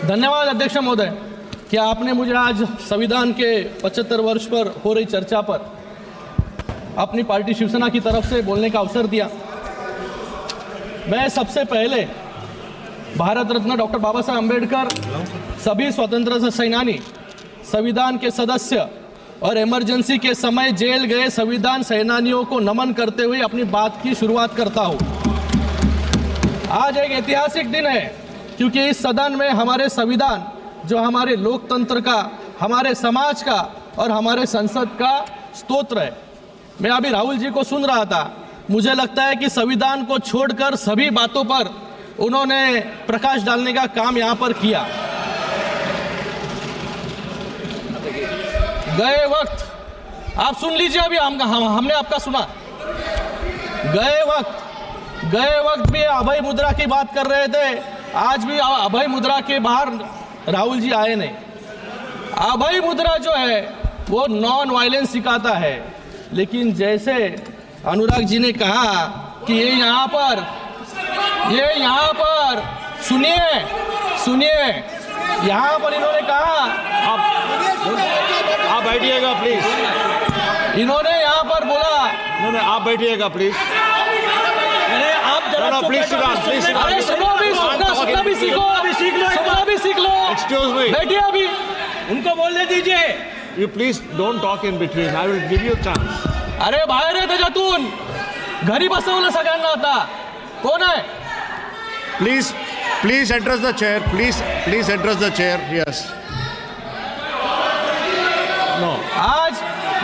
धन्यवाद अध्यक्ष महोदय कि आपने मुझे आज संविधान के 75 वर्ष पर हो रही चर्चा पर अपनी पार्टी शिवसेना की तरफ से बोलने का अवसर दिया। मैं सबसे पहले भारत रत्न डॉक्टर बाबा साहब अम्बेडकर, सभी स्वतंत्रता सेनानी, संविधान के सदस्य और इमरजेंसी के समय जेल गए संविधान सेनानियों को नमन करते हुए अपनी बात की शुरुआत करता हूं। आज एक ऐतिहासिक दिन है क्योंकि इस सदन में हमारे संविधान, जो हमारे लोकतंत्र का, हमारे समाज का और हमारे संसद का स्तोत्र है। मैं अभी राहुल जी को सुन रहा था, मुझे लगता है कि संविधान को छोड़कर सभी बातों पर उन्होंने प्रकाश डालने का काम यहाँ पर किया। गए वक्त आप सुन लीजिए, अभी हमने आपका सुना। गए वक्त भी अभय मुद्रा की बात कर रहे थे, आज भी अभय मुद्रा के बाहर राहुल जी आए नहीं। अभय मुद्रा जो है वो नॉन वायलेंस सिखाता है, लेकिन जैसे अनुराग जी ने कहा कि ये यहाँ पर सुनिए, यहाँ पर इन्होंने कहा, आप बैठिएगा प्लीज। इन्होंने यहाँ पर बोला, नहीं, आप बैठिएगा प्लीज। अरे आप जरा प्लीज अरे सुनो भी सीख लो। एक्सक्यूज मी, बैठिए, अभी उनको बोलने दीजिए। You please don't talk in between, I will give you chance. अरे बाहेर आहे त्याच्यातून, घरी बसवलं सगळ्यांना आता। कोण आहे? Please address the chair, please address the chair. Yes, no, आज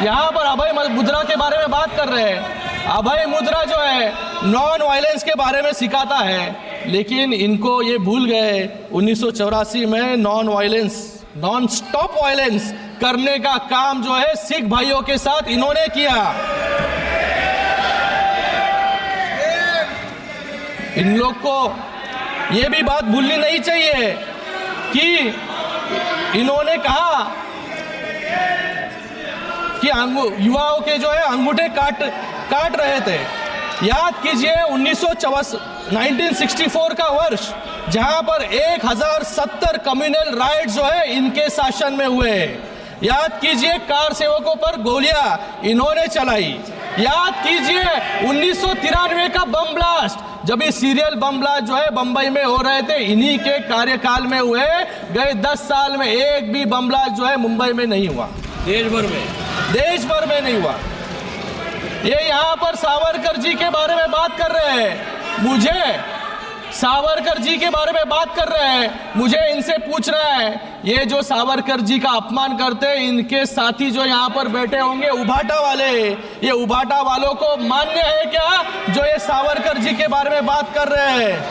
यहाँ पर अभय मुद्रा के बारे में बात कर रहे हैं। अभय मुद्रा जो है नॉन वायलेंस के बारे में सिखाता है, लेकिन इनको ये भूल गए 1984 में नॉन स्टॉप वायलेंस करने का काम जो है सिख भाइयों के साथ इन्होंने किया। इन लोग को ये भी बात भूलनी नहीं चाहिए कि इन्होंने कहा कि युवाओं के जो है अंगूठे काट रहे थे। याद कीजिए 1964 का वर्ष, जहां पर 1070 कम्युनल राइट जो है इनके शासन में हुए। याद कीजिए कार सेवकों पर गोलियां इन्होंने चलाई। याद कीजिए 1993 का बम ब्लास्ट, जब ये सीरियल बम ब्लास्ट जो है बंबई में हो रहे थे, इन्हीं के कार्यकाल में हुए। गए 10 साल में एक भी बम ब्लास्ट जो है मुंबई में नहीं हुआ, देश भर में नहीं हुआ। ये यहाँ पर सावरकर जी के बारे में बात कर रहे हैं, मुझे इनसे पूछना है, ये जो सावरकर जी का अपमान करते हैं, इनके साथी जो यहाँ पर बैठे होंगे उभाटा वाले, ये उभाटा वालों को मान्य है क्या जो ये सावरकर जी के बारे में बात कर रहे हैं?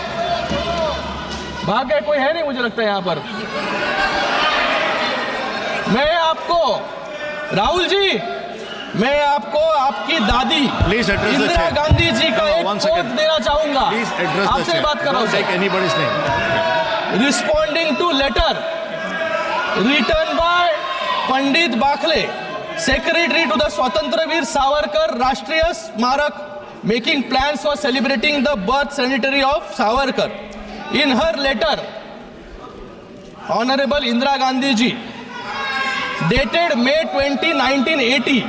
भाग्य कोई है नहीं मुझे लगता है यहाँ पर। मैं आपको राहुल जी, मैं आपको आपकी दादी इंदिरा गांधी जी का एक कोट देना चाहूंगा। आपसे बात कर रहा हूं। Responding to letter written by Pandit Bakhle, secretary to the Swatantraveer Savarkar Rashtriya Smarak, making plans for celebrating the birth centenary of Savarkar. In her letter, honourable Indira Gandhi ji, dated May 20, 1980,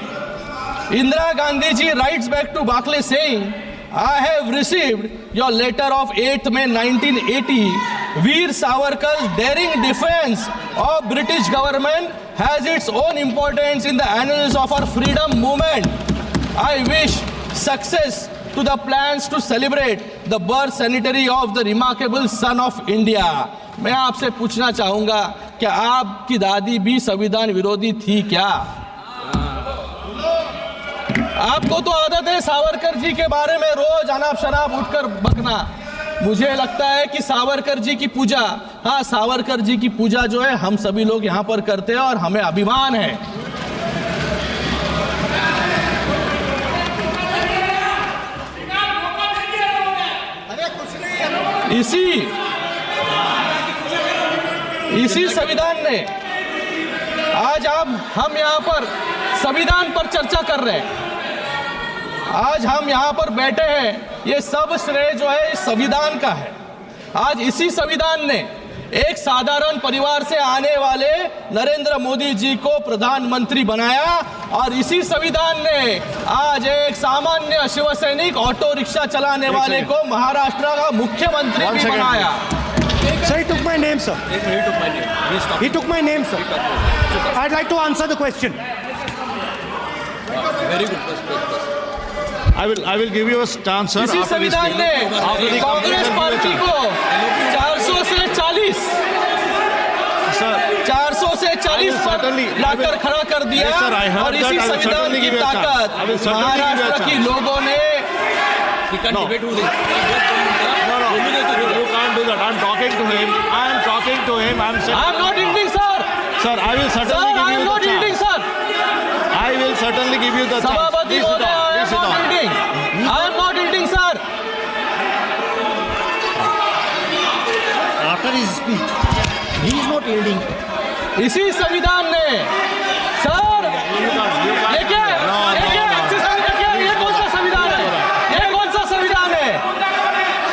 Indira Gandhi ji writes back to Bakle saying, I have received your letter of 8th May 1980. Veer Savarkar's daring defense of British government has its own importance in the annals of our freedom movement. I wish success to the plans to celebrate the birth centenary of the remarkable son of India. मैं आपसे पूछना चाहूंगा, क्या आपकी दादी भी संविधान विरोधी थी क्या? आपको तो आदत है सावरकर जी के बारे में रोज अनाप शनाप उठकर बकना। मुझे लगता है कि सावरकर जी की पूजा, हाँ, सावरकर जी की पूजा जो है हम सभी लोग यहाँ पर करते हैं और हमें अभिमान है। इसी संविधान ने आज हम यहाँ पर संविधान पर चर्चा कर रहे हैं। आज हम यहाँ पर बैठे हैं, ये सब श्रेय जो है इस संविधान का है। आज इसी संविधान ने एक साधारण परिवार से आने वाले नरेंद्र मोदी जी को प्रधानमंत्री बनाया और इसी संविधान ने आज एक सामान्य शिवसैनिक ऑटो रिक्शा चलाने वाले को महाराष्ट्र का मुख्यमंत्री भी बनाया। Sir, he took my name, sir. He took my name, sir. I'd like to answer the question. I will give you a chance, sir. इसी after this संविधान ने speech. After the Congress completion, party give you को a 400 से 40 chance. Sir, 400 से 40 पर certainly- लाकर खड़ा कर दिया। Yes, sir, I heard और इसी that. I will संविधान certainly की give you a chance. ताकत I will certainly give you a Maharashtra की chance. लोगों ने No, you can't do that. I'm talking to him. I'm saying. I am not ending sir, Sir, I will sir certainly I give am you not the ending chance. सर, I will certainly give you the chance. सभापति Please sit महोदय down. I Please am sit not down. Ending, I am not ending sir. After his speech, he is not yielding. इसी संविधान ने sir ये क्या ये कौन सा संविधान है, ये कौन सा संविधान है?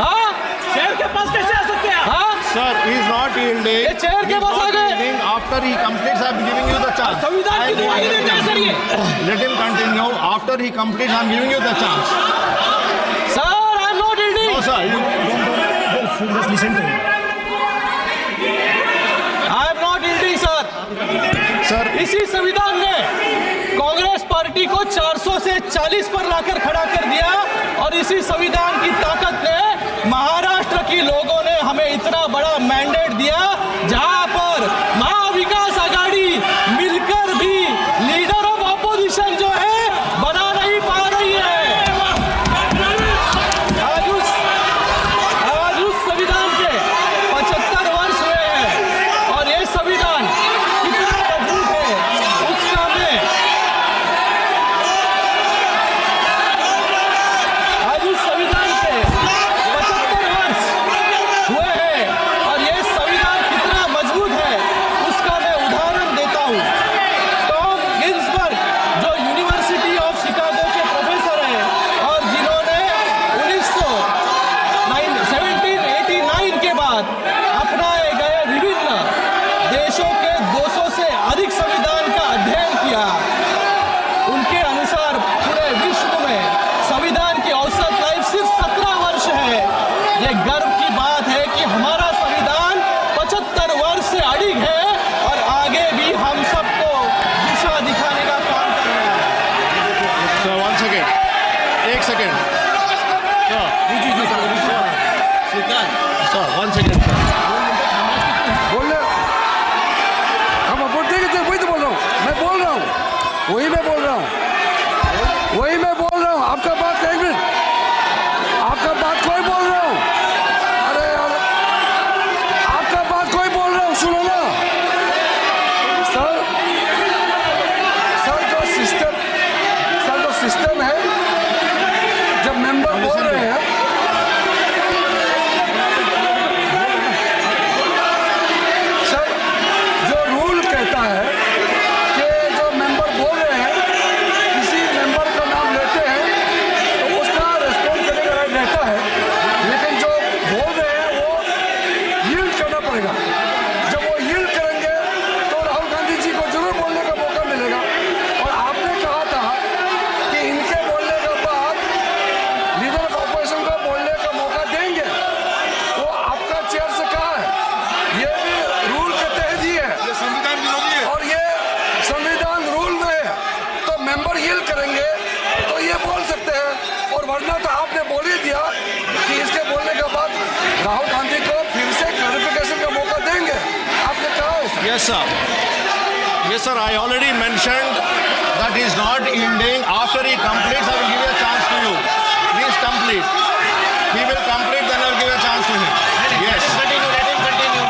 हाँ, शेर के पास कैसे आ सकते हैं? हाँ, Sir, he is not yielding. ये chair के He is pass uh not गए। yielding. After he completes, I'm giving you the chance. संविधान की I will दुहाई give you देते हैं the सर ये। chance. Let him continue. After he completes, I'm giving you the chance. Sir I am not ending, No, sir. Just listen to him. I am not ending sir. Sir, इसी संविधान ने Congress party को 400 से 40 पर लाकर खड़ा कर दिया और इसी संविधान की ताकत ने महाराष्ट्र की लोगों ने हमें इतना बड़ा मैंडेट दिया जहां पर महाविकास आघाड़ी मिलकर भी लीडर ऑफ ऑपोजिशन जो है बना नहीं पा रही है। आज उस संविधान के 75 वर्ष हुए हैं और ये संविधान कितना मजबूत है उसका मैं आज उस संविधान के 75 वर्ष हुए हैं और ये संविधान कितना मजबूत है उसका मैं उदाहरण देता हूँ। टॉम गिन्सबर्ग जो यूनिवर्सिटी ऑफ शिकागो के प्रोफेसर हैं और जिन्होंने 1789 के बाद अपनाए गए विभिन्न देशों के 200 से अधिक संविधान का अध्ययन किया, उनके अनुसार पूरे विश्व में संविधान की औसत लाइफ सिर्फ 17 वर्ष है। ये गर्व की बात है कि हमारा संविधान 75 वर्ष से अडिग है और आगे भी हम सबको दिशा दिखाने का काम कर रहा है। sir, one second. एक second. Sir, one second. बोल रहे हम वोट देंगे, वही तो बोल रहा हूँ, मैं बोल रहा हूँ, वही मैं बोल रहा हूँ, आपका बात एक मिनट, आपका बात कोई बोल रहा हूँ, अरे यार आपका बात कोई बोल रहा हूँ, सुनो ना सर जो सिस्टम है जब मेंबर बोल रहे हैं सर, जो रूल कहता है कि जो मेंबर बोल रहे हैं किसी मेंबर का नाम लेते हैं तो उसका रिस्पॉन्ड करने का राइट रहता है, लेकिन जो बोल रहे हैं वो यील्ड करना पड़ेगा। जब वो यील्ड करेंगे तो राहुल गांधी जी को जरूर बोलने का मौका मिलेगा। और आपने कहा था कि इनके बोलने के बाद लीडर ऑफ ऑपोजिशन को बोलने का मौका देंगे, वो आपका चेयर से कहा है, ये भी रूल के तहत ही है और ये संविधान रूल में है, तो मेंबर यील्ड करेंगे तो ये बोल सकते हैं, और वरना तो आपने बोल ही दिया कि इसके बोलने के बाद राहुल गांधी को फिर से क्लैरिफिकेशन का मौका देंगे, आपने कहा है। Yes, sir. Yes, sir. I already mentioned that he is not yielding. After he completes, I will give a chance to you. Please complete. He will complete, then I will give a chance to him. Yes. Let him continue.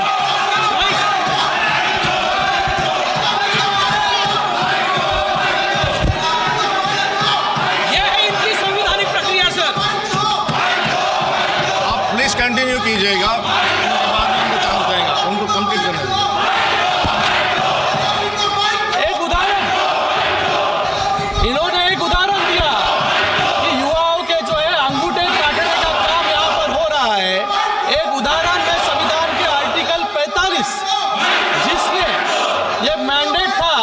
ये है इनकी संवैधानिक प्रक्रिया sir. आप please continue कीजिएगा, उसके बाद उनको चांस देगा, उनको कंप्लीट करने दीजिए। एक उदाहरण इन्होंने एक उदाहरण दिया कि युवाओं के जो है अंगूठे काटने का काम यहाँ पर हो रहा जिसने ये मैंडेट था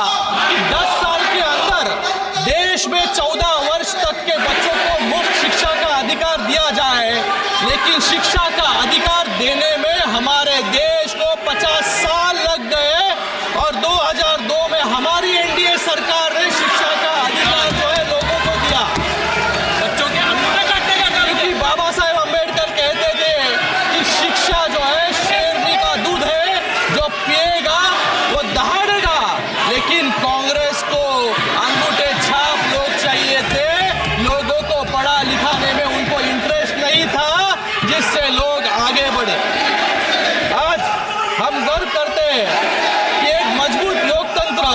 कि 10 साल के अंदर देश में 14 वर्ष तक के बच्चों को मुफ्त शिक्षा का अधिकार दिया जाए, लेकिन शिक्षा का अधिकार देने में हमारे देश को 50 साल लग गए और 2002 में हमारी एनडीए सरकार ने शिक्षा का अधिकार जो है लोगों को दिया। बच्चों के अंगूठे काटने का काम, क्योंकि बाबा साहेब अम्बेडकर कहते थे कि शिक्षा जो है शेरनी का दूध है, जो पिएगा वो दहाड़ेगा। लेकिन कांग्रेस को अंगूठे छाप लोग चाहिए थे, लोगों को पढ़ा लिखाने में उनको इंटरेस्ट नहीं था, जिससे लोग आगे बढ़े। आज हम गर्व करते हैं कि एक मजबूत लोकतंत्र,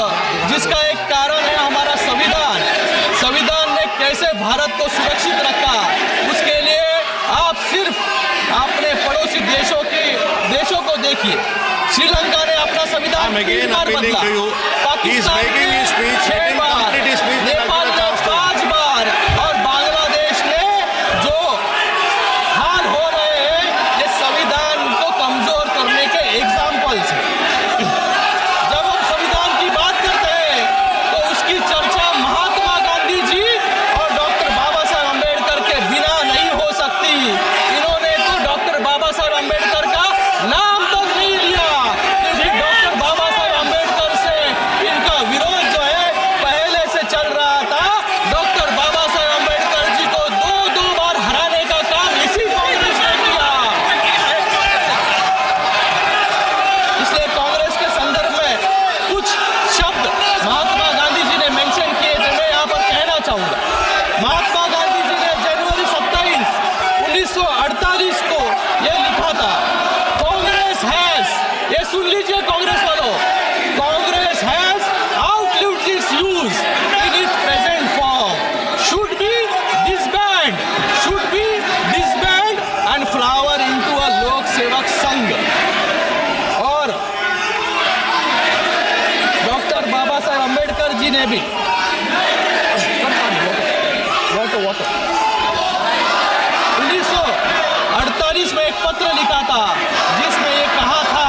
जिसका एक कारण है हमारा संविधान, संविधान ने कैसे भारत को सुरक्षित रखा, उसके लिए आप सिर्फ अपने पड़ोसी देशों को देखिए। श्रीलंका ने अपना संविधान I'm again 3 बार appealing बदला, to you. He is Pakistan making ने his speech, 6 let him bar, complete his speech, then I'll Nepal give a ने chance to him. 5 बार और बांग्लादेश ने जो हाल हो रहे हैं, ये संविधान को कमजोर करने के एग्जाम्पल्स हैं। जब हम संविधान की बात करते हैं तो उसकी चर्चा महात्मा गांधी जी और डॉक्टर बाबा साहेब अम्बेडकर के बिना नहीं हो सकती। इन्होंने तो डॉक्टर बाबा साहेब अम्बेडकर का नाम तक नहीं लिया, क्योंकि डॉक्टर बाबा साहेब अम्बेडकर से इनका विरोध जो है पहले से चल रहा था। डॉक्टर बाबा साहेब अम्बेडकर जी को 2 बार हराने का काम इसी कांग्रेस ने किया। इसलिए कांग्रेस के संदर्भ में कुछ शब्द महात्मा गांधी जी ने मेंशन किए थे, मैं यहाँ पर कहना चाहूंगा। महात्मा गांधी जी ने जनवरी 27, 1948 को यह लिखा था, कांग्रेस हैज, ये सुन लीजिए कांग्रेस वालों, Congress has outlived its use in its present form, should be disband and flower into a लोक सेवक संघ। और डॉक्टर बाबा साहेब अम्बेडकर जी ने भी 1948 में एक पत्र लिखा था, जिसमें ये कहा था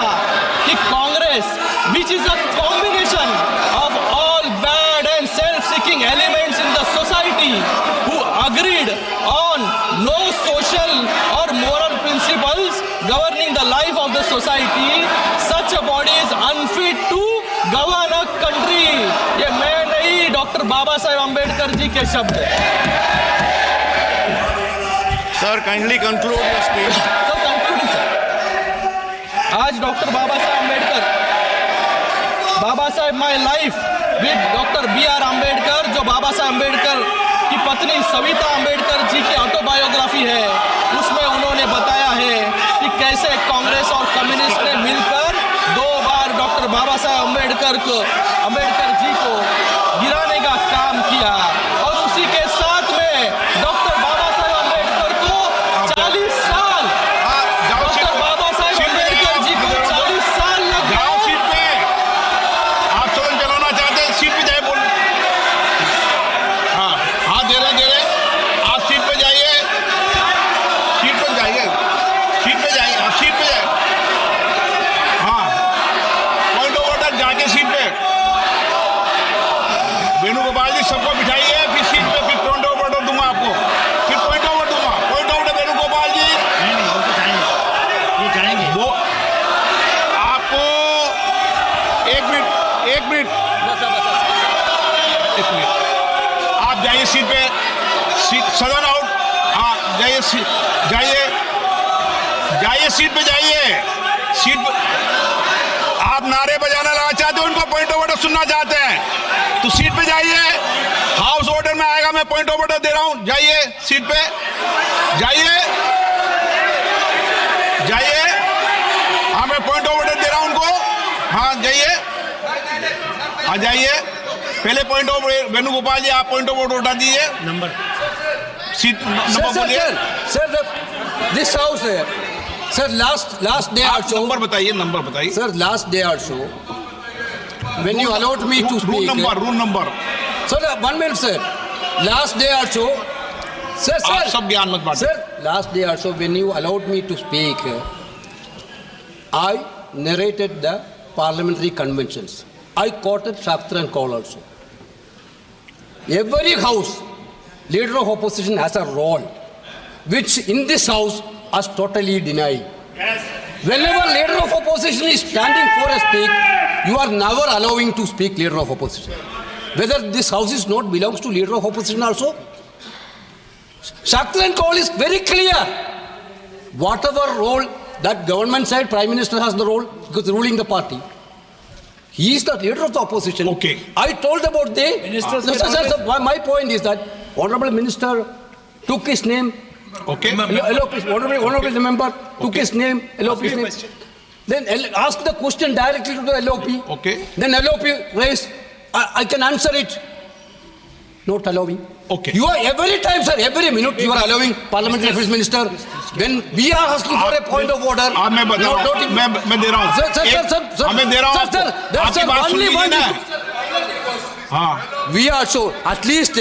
कि Congress which is a combination of all bad and self-seeking elements in the society who agreed on no social or moral principles governing the life of the society, such a body is unfit to govern a country। ये मैं नहीं, doctor Baba Saheb Ambedkar ji के शब्द हैं। Sir, kindly conclude your speech. तो concluding sir, आज doctor Baba Saheb Ambedkar, Baba Saheb my life with doctor BR Ambedkar, जो बाबा साहेब अम्बेडकर की पत्नी सविता अम्बेडकर जी की ऑटोबायोग्राफी है, उसमें उन्होंने बताया है कि कैसे कांग्रेस और कम्युनिस्ट ने मिलकर 2 बार डॉक्टर बाबा साहेब अम्बेडकर जी को गिराने का काम किया। और उसी के साथ में डॉक्टर बाबा साहेब अम्बेडकर को 40 साल, डॉक्टर बाबा साहेब अम्बेडकर जी को 40 साल लग जाओ गए। सीट पे। आप सदन चलाना चाहते हैं, सीट पे जाए बोल। हाँ, हाथ दे रहे, आप सीट पे जाइए, सीट पे जाइए, सीट पे जाइए, आप सीट पे जाइए। हाँ, पॉइंट ऑफ ऑर्डर, जाके सीट पे। वेणुगोपाल जी सबको बिठाइए, फिर सीट पे, फिर पॉइंट ऑफ ऑर्डर दूंगा आपको, फिर पॉइंट ऑफ ऑर्डर दूंगा। पॉइंट ऑफ ऑर्डर वेणुगोपाल जी, वो आपको 1 मिनट आप जाइए सीट पे, सीट सदन आउट। हाँ, जाइए सीट पे जाइए, सीट पे। आप नारे बजाना लगा चाहते हो, उनको पॉइंट ऑफ ऑर्डर सुनना चाहते हैं तो सीट पे जाइए। हाउस ऑर्डर में आएगा, मैं पॉइंट ऑफ ऑर्डर दे रहा हूं। जाइए सीट पे, जाइए। हाँ, मैं पॉइंट ऑफ ऑर्डर दे रहा हूं उनको। हाँ, जाइए, आ जाइए। पहले पॉइंट ऑफ वेणुगोपाल जी, आप पॉइंट ऑफ ऑर्डर उठा दीजिए। नंबर सीट नंबर बोलिए। सर, दिस हाउस है सर, लास्ट डे आप नंबर बताइए, नंबर बताइए sir. Last day also, when you allowed me to speak, rule number sir, 1 minute sir, last day also, sir, आप सब ज्ञान मत बांटें। sir, last day also when you allowed me to speak, I narrated the parliamentary conventions. I quoted Shaktra and Kaul also. Every house, leader of opposition has a role, which in this house is totally denied. Whenever leader of opposition is standing for a speak, you are never allowing to speak leader of opposition. Whether this house is not belongs to leader of opposition also. Shaktra and Kaul is very clear. Whatever role that government side, Prime Minister has the role because ruling the party. He is the leader of the opposition. Okay. I told about the Sir, my point is that Honorable Minister took his name. Okay. Honorable member took his name. LOP name. Then ask the question directly to the LOP. Okay. Then LOP raised. I can answer it. Not allowing. Okay. You are every time, sir, every minute you are allowing Parliamentary Affairs Minister. When we are asking for a point of order. आप मैं बता रहा हूँ, मैं दे रहा हूँ। Sir, मैं दे रहा हूँ आपको। आपकी बात सुन लीजिए ना। हाँ। We also at least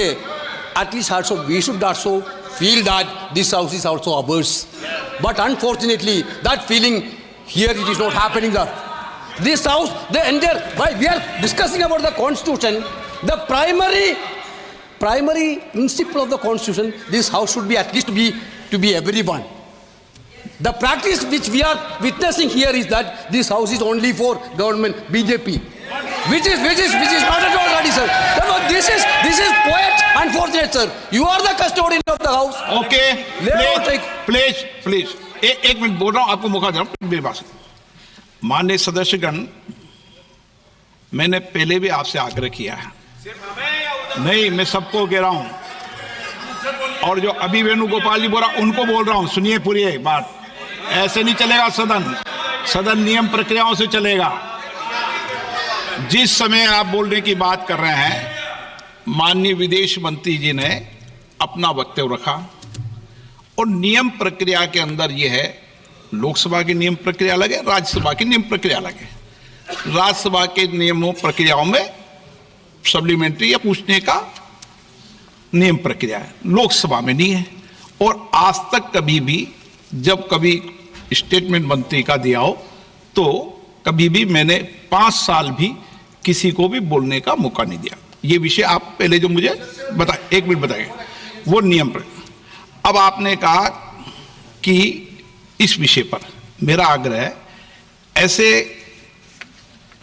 also we should also feel that this house is also ours. But unfortunately, that feeling here it is not happening. This house, the entire, why we are discussing about the constitution, the primary principle of the constitution, this house should be at least to be everyone. The practice which we are witnessing here is that this house is only for government, BJP, which is not at all ready, sir. Therefore, this is quite unfortunate, sir. You are the custodian of the house. Okay. Please. एक minute बोल रहा हूँ, आपको मौका दे रहा हूँ मेरी बात सुनो। माननीय सदस्यगण, मैंने पहले भी आपसे आग्रह किया है। नहीं, मैं सबको कह रहा हूं, और जो अभी वेणुगोपाल जी बोल रहा उनको बोल रहा हूं, सुनिए पूरी एक बात। ऐसे नहीं चलेगा सदन नियम प्रक्रियाओं से चलेगा। जिस समय आप बोलने की बात कर रहे हैं, माननीय विदेश मंत्री जी ने अपना वक्तव्य रखा और नियम प्रक्रिया के अंदर यह है, लोकसभा की नियम प्रक्रिया अलग है, राज्यसभा की नियम प्रक्रिया अलग है। राज्यसभा के नियमों प्रक्रियाओं में सप्लीमेंट्री या पूछने का नियम प्रक्रिया है, लोकसभा में नहीं है। और आज तक कभी भी जब कभी स्टेटमेंट मंत्री का दिया हो तो कभी भी मैंने 5 साल भी किसी को भी बोलने का मौका नहीं दिया। ये विषय आप पहले जो मुझे बता, 1 मिनट बताइए, वो नियम प्रक्रिया। अब आपने कहा कि इस विषय पर मेरा आग्रह है, ऐसे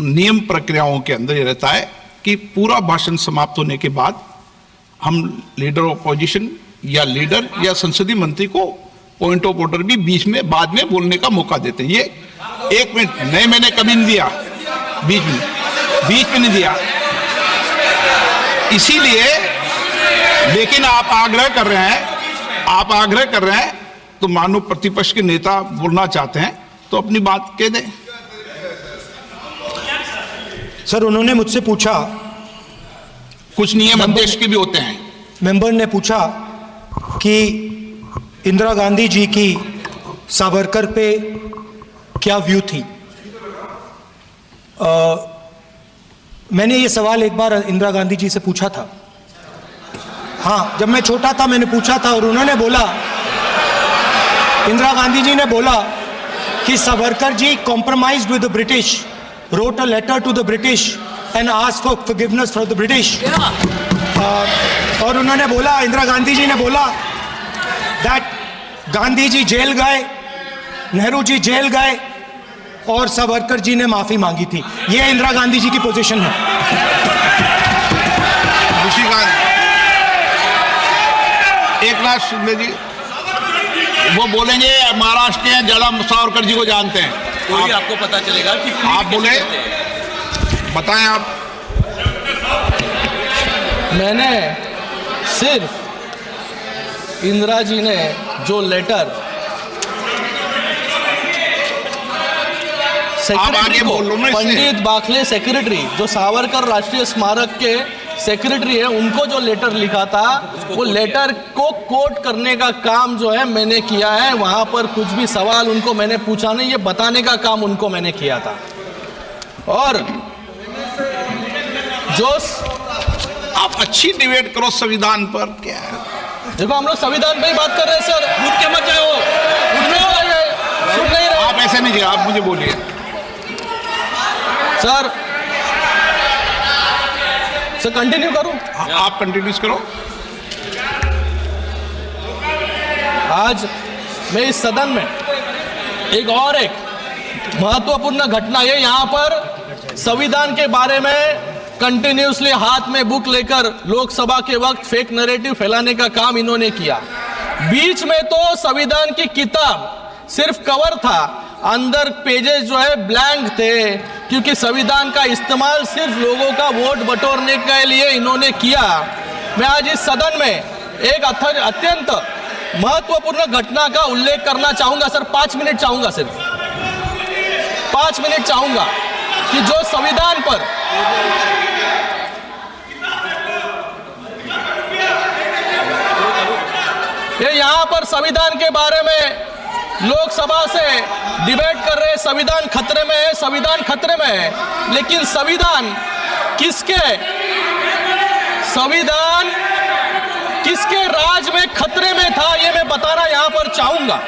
नियम प्रक्रियाओं के अंदर ये रहता है कि पूरा भाषण समाप्त होने के बाद हम लीडर ऑफ अपोजिशन या लीडर या संसदीय मंत्री को पॉइंट ऑफ ऑर्डर भी बीच में बाद में बोलने का मौका देते हैं। ये 1 मिनट नहीं, मैंने कभी नहीं दिया, बीच में नहीं दिया। इसीलिए, लेकिन आप आग्रह कर रहे हैं तो मानो प्रतिपक्ष के नेता बोलना चाहते हैं तो अपनी बात कह दें। सर, उन्होंने मुझसे पूछा, कुछ नियम अध्यक्ष के भी होते हैं। मेंबर ने पूछा कि इंदिरा गांधी जी की सावरकर पे क्या व्यू थी। मैंने ये सवाल एक बार इंदिरा गांधी जी से पूछा था। हाँ, जब मैं छोटा था मैंने पूछा था और उन्होंने बोला, इंदिरा गांधी जी ने बोला कि Savarkar ji compromised with the British, wrote a letter to the British and asked for forgiveness from the British. और उन्होंने बोला, इंदिरा गांधी जी ने बोला that गांधी जी जेल गए, नेहरू जी जेल गए और सावरकर जी ने माफी मांगी थी। ये इंदिरा गांधी जी की पोजीशन है। एकनाथ शिंदे जी वो बोलेंगे, महाराष्ट्र के ज्यादा सावरकर जी को जानते हैं, कोई आपको पता चलेगा कि आप बोले, बताएं आप। मैंने सिर्फ इंदिरा जी ने जो लेटर सेक्रेटरी को, पंडित बाखले सेक्रेटरी जो सावरकर राष्ट्रीय स्मारक के सेक्रेटरी है, उनको जो लेटर लिखा था, वो लेटर को कोट करने का काम जो है मैंने किया है। वहां पर कुछ भी सवाल उनको मैंने पूछा नहीं, ये बताने का काम उनको मैंने किया था। और जो आप अच्छी डिबेट करो संविधान पर, क्या है? देखो, हम लोग संविधान पे ही बात कर रहे हैं सर, उठ के मत जाओ, सुन नहीं रहे। आप ऐसे नहीं, आप मुझे बोलिए। सर कंटिन्यू करूं? आप कंटिन्यूज करो। आज मैं इस सदन में एक महत्वपूर्ण घटना है, यहाँ पर संविधान के बारे में कंटिन्यूसली हाथ में बुक लेकर लोकसभा के वक्त फेक नैरेटिव फैलाने का काम इन्होंने किया। बीच में तो संविधान की किताब सिर्फ कवर था, अंदर पेजेस जो है ब्लैंक थे, क्योंकि संविधान का इस्तेमाल सिर्फ लोगों का वोट बटोरने के लिए इन्होंने किया। मैं आज इस सदन में एक अत्यंत महत्वपूर्ण घटना का उल्लेख करना चाहूंगा। सर 5 मिनट चाहूंगा, सिर्फ 5 मिनट चाहूंगा कि जो संविधान पर ये यहाँ पर संविधान के बारे में लोकसभा से डिबेट कर रहे, संविधान खतरे में है, संविधान खतरे में है। लेकिन संविधान किसके राज में खतरे में था, ये मैं बताना यहाँ पर चाहूंगा।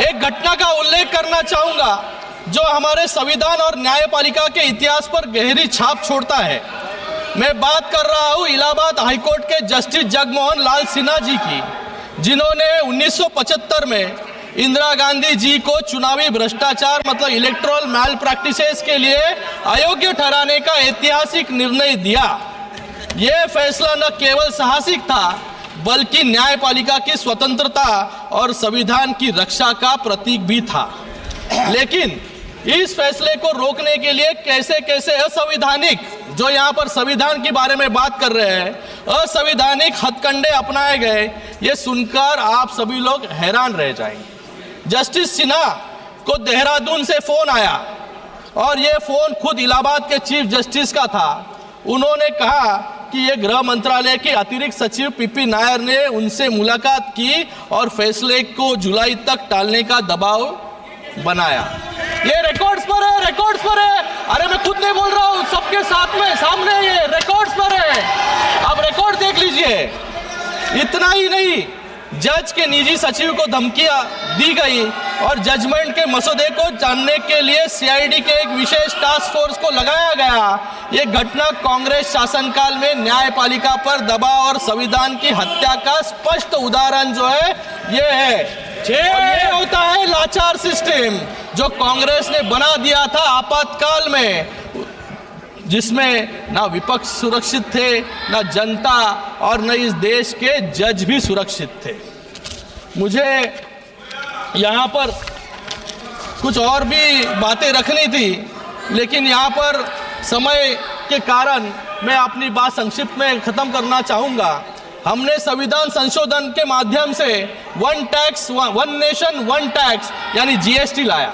एक घटना का उल्लेख करना चाहूंगा जो हमारे संविधान और न्यायपालिका के इतिहास पर गहरी छाप छोड़ता है। मैं बात कर रहा हूं इलाहाबाद हाईकोर्ट के जस्टिस जगमोहन लाल सिन्हा जी की, जिन्होंने 1975 में इंदिरा गांधी जी को चुनावी भ्रष्टाचार मतलब इलेक्टोरल मैल प्रैक्टिसेस के लिए अयोग्य ठहराने का ऐतिहासिक निर्णय दिया। यह फैसला न केवल साहसिक था, बल्कि न्यायपालिका की स्वतंत्रता और संविधान की रक्षा का प्रतीक भी था। लेकिन इस फैसले को रोकने के लिए कैसे कैसे असंवैधानिक, जो यहाँ पर संविधान के बारे में बात कर रहे हैं, असंवैधानिक हथकंडे अपनाए गए, ये सुनकर आप सभी लोग हैरान रह जाएंगे। जस्टिस सिन्हा को देहरादून से फोन आया और ये फोन खुद इलाहाबाद के चीफ जस्टिस का था। उन्होंने कहा कि ये गृह मंत्रालय के अतिरिक्त सचिव पीपी नायर ने उनसे मुलाकात की और फैसले को जुलाई तक टालने का दबाव बनाया। ये रिकॉर्ड्स पर है, रिकॉर्ड्स पर है। अरे मैं खुद नहीं बोल रहा हूँ, सबके साथ में सामने ये रिकॉर्ड्स पर है, आप रिकॉर्ड देख लीजिए। इतना ही नहीं, जज के निजी सचिव को धमकियां दी गई और जजमेंट के मसौदे को जानने के लिए सीआईडी के एक विशेष टास्क फोर्स को लगाया गया। ये घटना कांग्रेस शासनकाल में न्यायपालिका पर दबाव और संविधान की हत्या का स्पष्ट उदाहरण जो है ये है। ये होता है लाचार सिस्टम जो कांग्रेस ने बना दिया था आपातकाल में, जिसमें ना विपक्ष सुरक्षित थे, ना जनता और न इस देश के जज भी सुरक्षित थे। मुझे यहाँ पर कुछ और भी बातें रखनी थी, लेकिन यहाँ पर समय के कारण मैं अपनी बात संक्षिप्त में खत्म करना चाहूँगा। हमने संविधान संशोधन के माध्यम से one tax one nation one tax यानी जीएसटी लाया,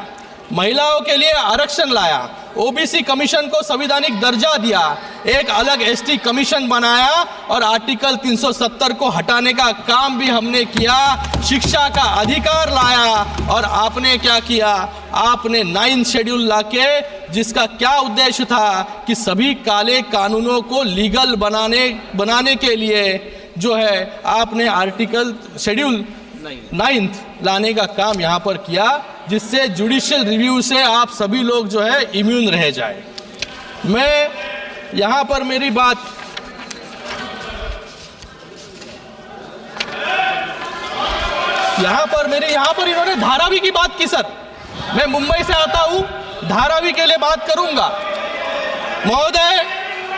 महिलाओं के लिए आरक्षण लाया, ओबीसी कमीशन को संवैधानिक दर्जा दिया, एक अलग एसटी कमीशन बनाया और आर्टिकल 370 को हटाने का काम भी हमने किया, शिक्षा का अधिकार लाया। और आपने क्या किया, आपने 9 शेड्यूल लाके, जिसका क्या उद्देश्य था कि सभी काले कानूनों को लीगल बनाने के लिए जो है आपने आर्टिकल शेड्यूल 9 लाने का काम यहाँ पर किया, जिससे जुडिशियल रिव्यू से आप सभी लोग जो है इम्यून रह जाए। मैं यहाँ पर मेरी बात यहाँ पर इन्होंने धारावी की बात की। सर मैं मुंबई से आता हूँ, धारावी के लिए बात करूंगा। महोदय,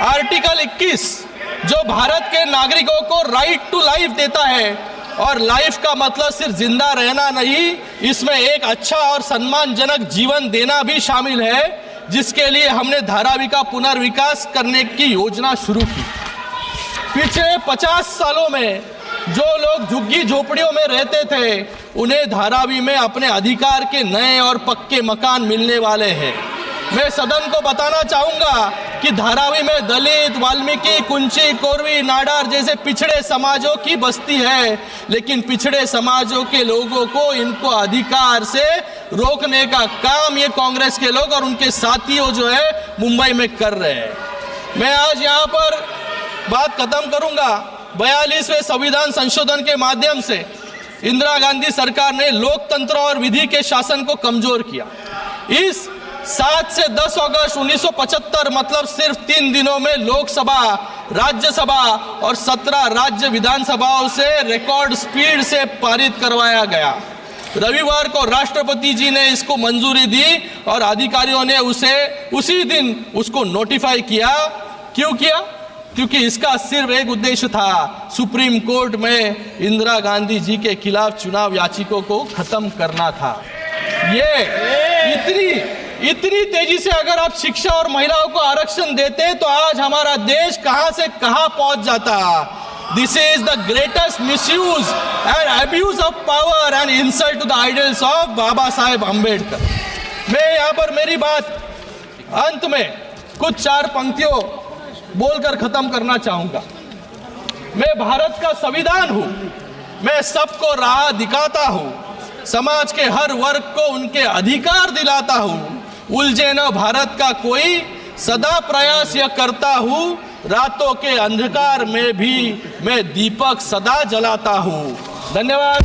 आर्टिकल 21 जो भारत के नागरिकों को राइट टू लाइफ देता है, और लाइफ का मतलब सिर्फ जिंदा रहना नहीं, इसमें एक अच्छा और सम्मानजनक जीवन देना भी शामिल है, जिसके लिए हमने धारावी का पुनर्विकास करने की योजना शुरू की। पिछले 50 सालों में जो लोग झुग्गी झोपड़ियों में रहते थे, उन्हें धारावी में अपने अधिकार के नए और पक्के मकान मिलने वाले हैं। मैं सदन को बताना चाहूंगा कि धारावी में दलित, वाल्मीकि, कुंची, कोरवी, नाडार जैसे पिछड़े समाजों की बस्ती है, लेकिन पिछड़े समाजों के लोगों को इनको अधिकार से रोकने का काम ये कांग्रेस के लोग और उनके साथियों जो है मुंबई में कर रहे हैं। मैं आज यहाँ पर बात खत्म करूंगा। 42वें संविधान संशोधन के माध्यम से इंदिरा गांधी सरकार ने लोकतंत्र और विधि के शासन को कमजोर किया। इस 7 से 10 अगस्त 1975 मतलब सिर्फ 3 दिनों में लोकसभा, राज्यसभा और 17 राज्य विधानसभाओं से रिकॉर्ड स्पीड से पारित करवाया गया। रविवार को राष्ट्रपति जी ने इसको मंजूरी दी और अधिकारियों ने उसे उसी दिन उसको नोटिफाई किया। क्यों किया? क्योंकि इसका सिर्फ एक उद्देश्य था, सुप्रीम कोर्ट में इंदिरा गांधी जी के खिलाफ चुनाव याचिकों को खत्म करना था। ये इतनी तेजी से अगर आप शिक्षा और महिलाओं को आरक्षण देते तो आज हमारा देश कहां से कहां पहुंच जाता। This is the greatest misuse and abuse of power and insult to the ideals of Baba Saheb Ambedkar. मैं यहां पर मेरी बात अंत में कुछ 4 पंक्तियों बोलकर खत्म करना चाहूंगा। मैं भारत का संविधान हूं, मैं सबको राह दिखाता हूं, समाज के हर वर्ग को उनके अधिकार दिलाता हूं, उलझे न भारत का कोई, सदा प्रयास यह करता हूं, रातों के अंधकार में भी मैं दीपक सदा जलाता हूं। धन्यवाद।